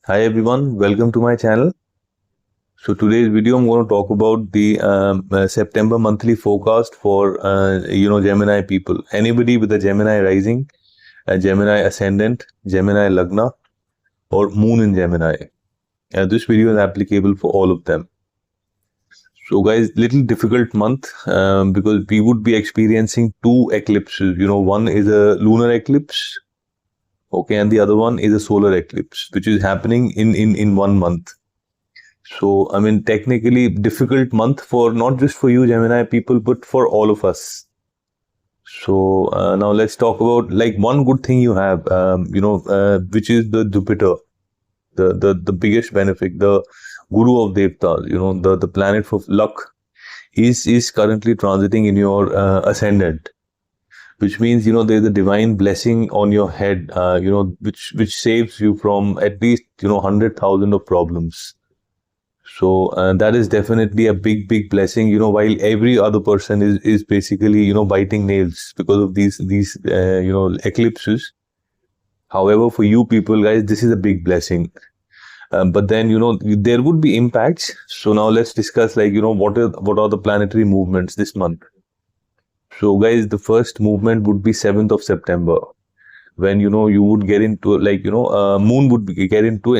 Hi everyone, welcome to my channel. So today's video I'm going to talk about the September monthly forecast for Gemini people. Anybody with a Gemini rising, a Gemini ascendant, Gemini Lagna, or Moon in Gemini. This video is applicable for all of them. So guys, little difficult month because we would be experiencing two eclipses. One is a lunar eclipse, okay, and the other one is a solar eclipse, which is happening in 1 month. So, I mean, technically difficult month for not just for you Gemini people, but for all of us. So now let's talk about like one good thing you have, which is the Jupiter, the biggest benefit, the guru of Devtas, the planet for luck is currently transiting in your ascendant, which means, there's a divine blessing on your head, which saves you from at least, 100,000 of problems. So that is definitely a big blessing, while every other person is basically, biting nails because of these eclipses. However, for you people, guys, this is a big blessing. But then, there would be impacts. So now let's discuss like, what are the planetary movements this month. So guys, the first movement would be 7th of September. When you would get into like moon would get into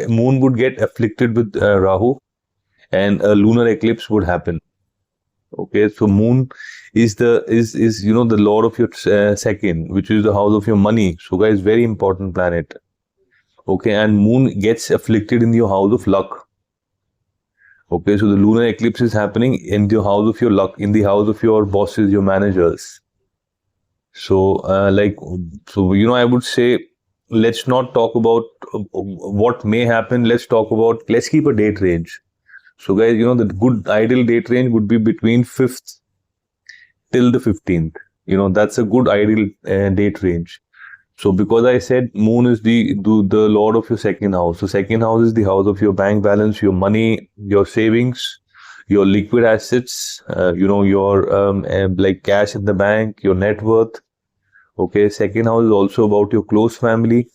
moon would get afflicted with Rahu, and a lunar eclipse would happen. Okay, so moon is the lord of your second, which is the house of your money. So guys, very important planet. Okay, and moon gets afflicted in your house of luck. Okay, so the lunar eclipse is happening in the house of your luck, in the house of your bosses, your managers. So, I would say, let's not talk about what may happen. Let's keep a date range. So, guys, the good ideal date range would be between 5th till the 15th. That's a good ideal date range. So, because I said moon is the lord of your second house. So, second house is the house of your bank balance, your money, your savings, your liquid assets, your like cash in the bank, your net worth. Okay, second house is also about your close family.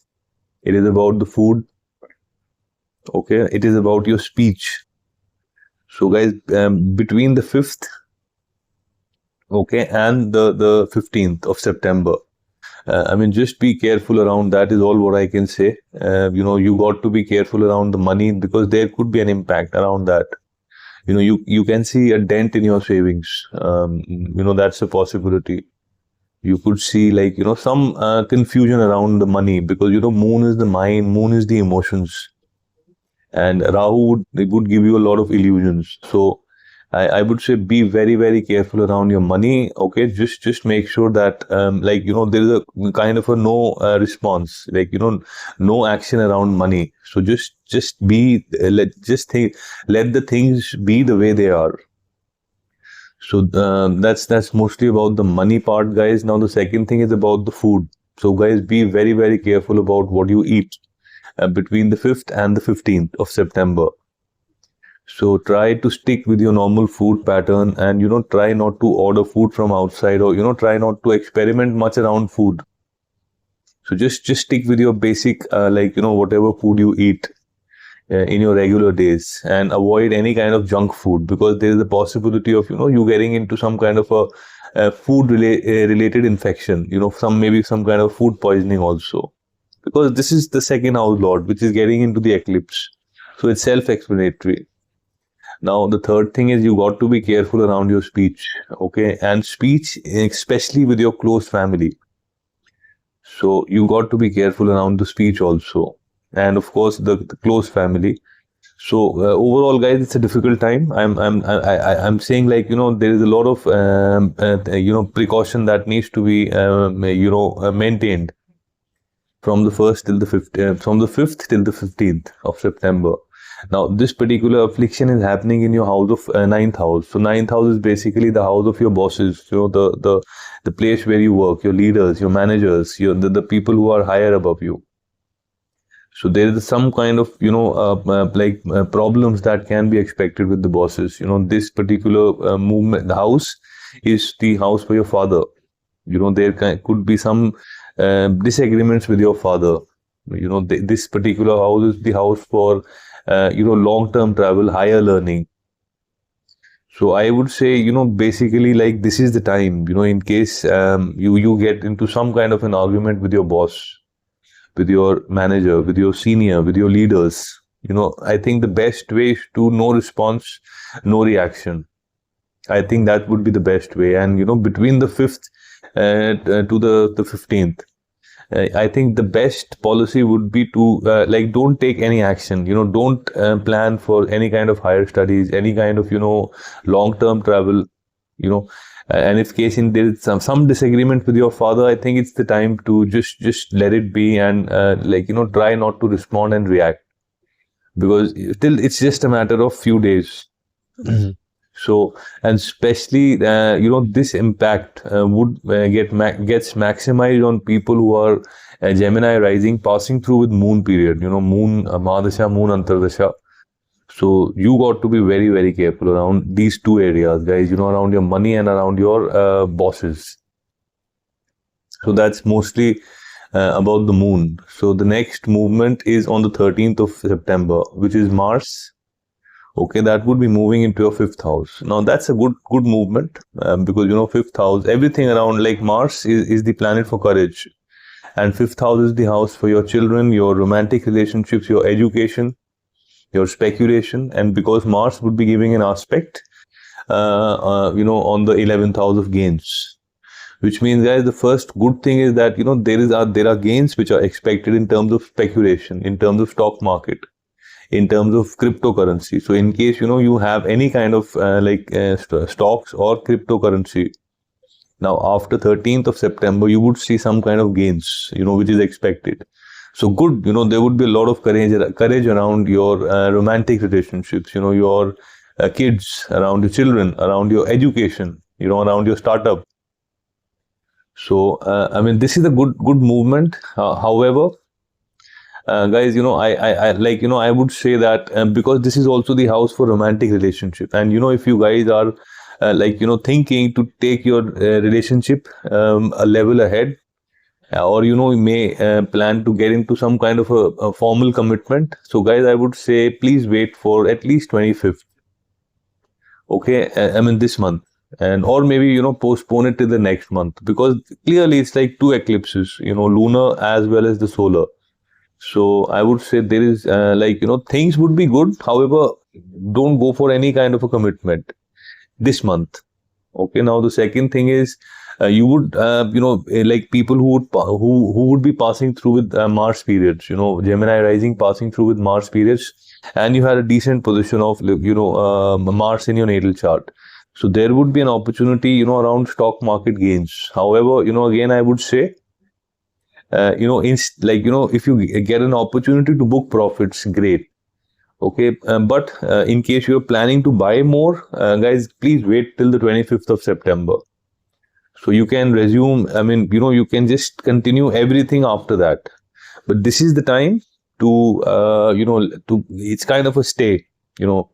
It is about the food. Okay, it is about your speech. So guys, between the 5th, okay, and the 15th of September, I mean, just be careful around that is all what I can say. You got to be careful around the money because there could be an impact around that. You can see a dent in your savings. That's a possibility. You could see like, some confusion around the money because, moon is the mind, moon is the emotions. And Rahu would give you a lot of illusions. So I would say be very careful around your money. Okay, just make sure that there is a kind of a no response, like no action around money. So just let the things be the way they are. So that's mostly about the money part, guys. Now the second thing is about the food. So guys, be very careful about what you eat between the 5th and the 15th of September. So try to stick with your normal food pattern and, try not to order food from outside or, try not to experiment much around food. So just stick with your basic, whatever food you eat in your regular days and avoid any kind of junk food because there is a possibility of, you getting into some kind of a food related infection, maybe some kind of food poisoning also. Because this is the second house lord, which is getting into the eclipse. So it's self-explanatory. Now, the third thing is you got to be careful around your speech. Okay. And speech, especially with your close family. So you got to be careful around the speech also. And of course, the close family. So overall, guys, it's a difficult time. I'm saying like, there is a lot of, precaution that needs to be, maintained. From the 1st till the 5th, from the 5th till the 15th of September. Now, this particular affliction is happening in your house of 9th house. So 9th house is basically the house of your bosses, the place where you work, your leaders, your managers, the people who are higher above you. So there is some kind of, problems that can be expected with the bosses. This particular movement, the house is the house for your father. There could be some disagreements with your father. This particular house is the house for, long-term travel, higher learning. So I would say, basically, like, this is the time, in case you get into some kind of an argument with your boss, with your manager, with your senior, with your leaders. I think the best way is to no response, no reaction. I think that would be the best way. And between the 5th to the 15th, I think the best policy would be to don't take any action. Don't plan for any kind of higher studies, any kind of long-term travel. And if case in there is some disagreement with your father, I think it's the time to just let it be, and try not to respond and react, because still it's just a matter of few days. So, and especially, this impact would gets maximized on people who are Gemini rising, passing through with moon period, moon Mahadasha, moon Antardasha. So you got to be very, very careful around these two areas, guys, around your money and around your bosses. So that's mostly about the moon. So the next movement is on the 13th of September, which is Mars. Okay, that would be moving into your 5th house. Now that's a good movement, because 5th house, everything around, like, Mars is the planet for courage, and 5th house is the house for your children, your romantic relationships, your education, your speculation. And because Mars would be giving an aspect, on the 11th house of gains, which means, guys, the first good thing is that there are gains which are expected in terms of speculation, in terms of stock market, in terms of cryptocurrency. So in case you have any kind of stocks or cryptocurrency, now after 13th of September you would see some kind of gains, which is expected. So good, there would be a lot of courage around your romantic relationships, your kids, around your children, around your education, around your startup. So I mean, this is a good movement. However, guys, I would say that because this is also the house for romantic relationship, and if you guys are thinking to take your relationship a level ahead, or you may plan to get into some kind of a formal commitment. So guys, I would say please wait for at least 25th. Okay, I mean this month, and or maybe postpone it till the next month, because clearly it's like two eclipses, lunar as well as the solar. So I would say there is things would be good. However, don't go for any kind of a commitment this month. Okay, now the second thing is you would people who would be passing through with Mars periods, Gemini rising passing through with Mars periods, and you had a decent position of Mars in your natal chart. So there would be an opportunity around stock market gains. However, again I would say if you get an opportunity to book profits, great. Okay, but in case you're planning to buy more, guys, please wait till the 25th of September. So you can resume, I mean, you can just continue everything after that. But this is the time to, it's kind of a stay, no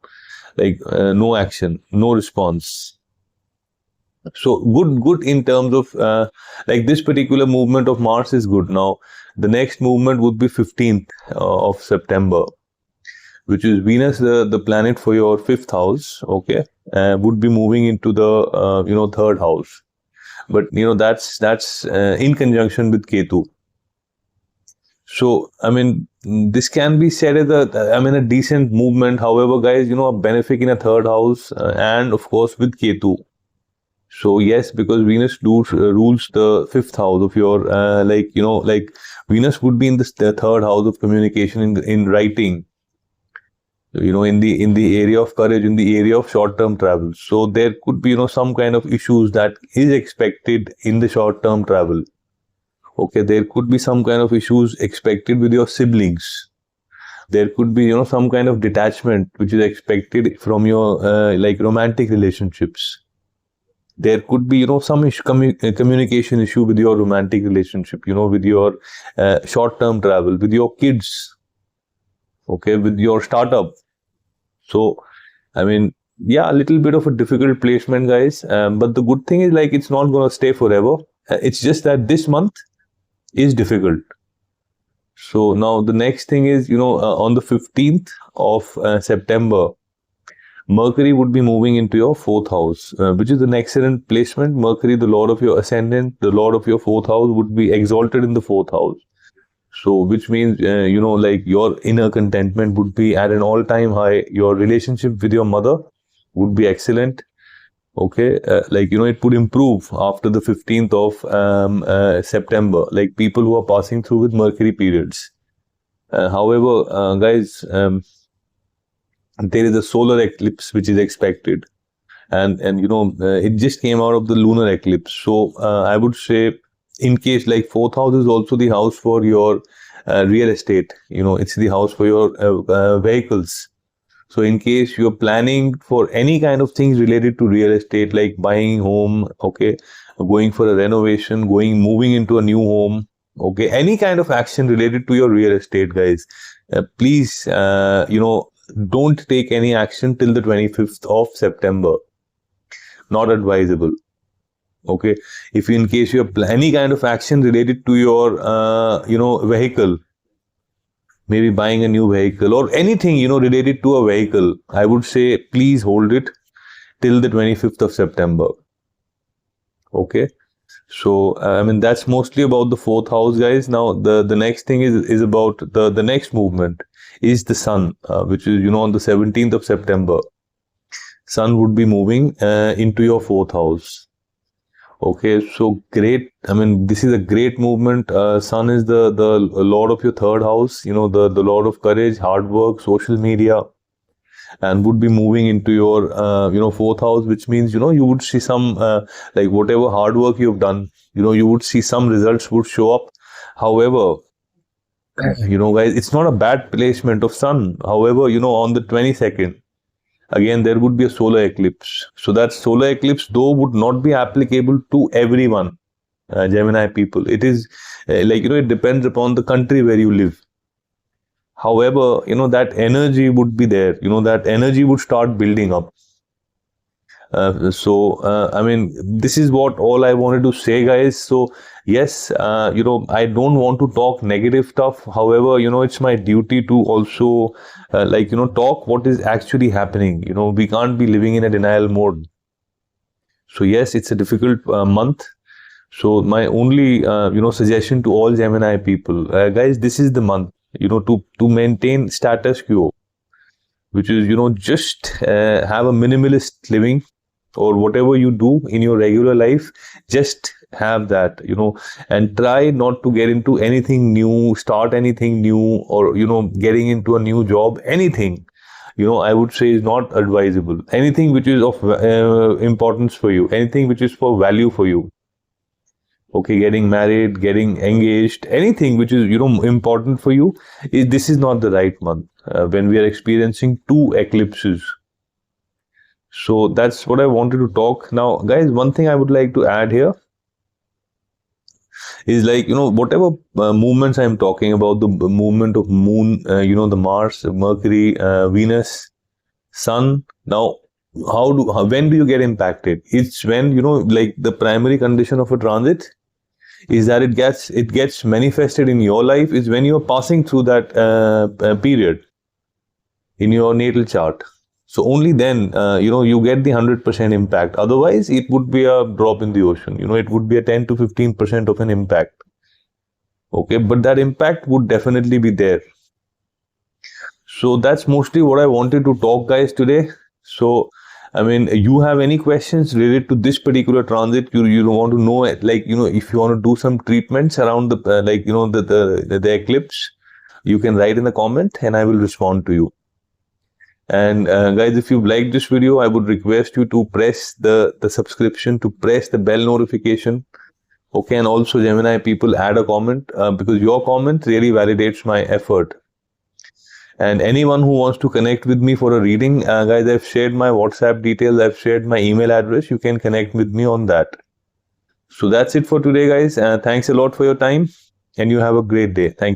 action, no response. So good in terms of, this particular movement of Mars is good. Now, the next movement would be 15th of September, which is Venus, the planet for your 5th house, okay, would be moving into the, 3rd house. But, that's in conjunction with Ketu. So, I mean, this can be said as a decent movement. However, guys, a benefic in a 3rd house and, of course, with Ketu. So, yes, because Venus rules the 5th house of your, Venus would be in the 3rd house of communication in writing. In the area of courage, in the area of short-term travel. So there could be, some kind of issues that is expected in the short-term travel. Okay, there could be some kind of issues expected with your siblings. There could be, some kind of detachment which is expected from your, romantic relationships. There could be, some communication issue with your romantic relationship, with your short-term travel, with your kids. Okay, with your startup. So, I mean, yeah, a little bit of a difficult placement, guys. But the good thing is, it's not going to stay forever. It's just that this month is difficult. So now the next thing is, on the 15th of September, Mercury would be moving into your fourth house, which is an excellent placement. Mercury, the lord of your ascendant, the lord of your fourth house, would be exalted in the fourth house. So, which means, like your inner contentment would be at an all-time high. Your relationship with your mother would be excellent. Okay, it would improve after the 15th of September. Like people who are passing through with Mercury periods. However, guys, there is a solar eclipse which is expected, and it just came out of the lunar eclipse. So I would say, in case, like, fourth house is also the house for your real estate. It's the house for your vehicles. So in case you're planning for any kind of things related to real estate, like buying home, okay, going for a renovation, moving into a new home, okay, any kind of action related to your real estate, guys, please, don't take any action till the 25th of September. Not advisable. Okay, if in case you have any kind of action related to your vehicle, maybe buying a new vehicle or anything related to a vehicle, I would say please hold it till the 25th of September. Okay, so that's mostly about the fourth house, guys. Now the next thing is about the next movement is the sun, which is on the 17th of September. Sun would be moving into your fourth house. Okay, so great. This is a great movement. Sun is the lord of your third house, the lord of courage, hard work, social media, and would be moving into your fourth house, which means you would see some like whatever hard work you've done, you would see some results would show up. However, guys, it's not a bad placement of sun. However, on the 22nd, again there would be a solar eclipse. So that solar eclipse, though, would not be applicable to everyone, Gemini people. It is it depends upon the country where you live. However, that energy would be there. That energy would start building up. This is what all I wanted to say, guys. So yes, I don't want to talk negative stuff. However, it's my duty to also talk what is actually happening. We can't be living in a denial mode. So yes, it's a difficult month. So my only suggestion to all Gemini people, guys, this is the month to maintain status quo, which is just have a minimalist living. Or whatever you do in your regular life, just have that, and try not to get into anything new, start anything new, or, getting into a new job, anything, I would say is not advisable. Anything which is of importance for you, anything which is for value for you. Okay, getting married, getting engaged, anything which is, important for you, this is not the right month when we are experiencing two eclipses. So that's what I wanted to talk. Now, guys, one thing I would like to add here is whatever movements I'm talking about, the movement of moon, the Mars, Mercury, Venus, Sun. Now, when do you get impacted? It's when, the primary condition of a transit is that it gets manifested in your life is when you're passing through that period in your natal chart. So only then, you get the 100% impact. Otherwise, it would be a drop in the ocean. It would be a 10 to 15% of an impact. Okay, but that impact would definitely be there. So that's mostly what I wanted to talk, guys, today. So, you have any questions related to this particular transit? You want to know, if you want to do some treatments around the, the eclipse, you can write in the comment and I will respond to you. And guys, if you like this video, I would request you to press the subscription, to press the bell notification. Okay, and also Gemini people, add a comment because your comment really validates my effort. And anyone who wants to connect with me for a reading, guys, I've shared my WhatsApp details, I've shared my email address. You can connect with me on that. So that's it for today, guys. Thanks a lot for your time and you have a great day. Thank you.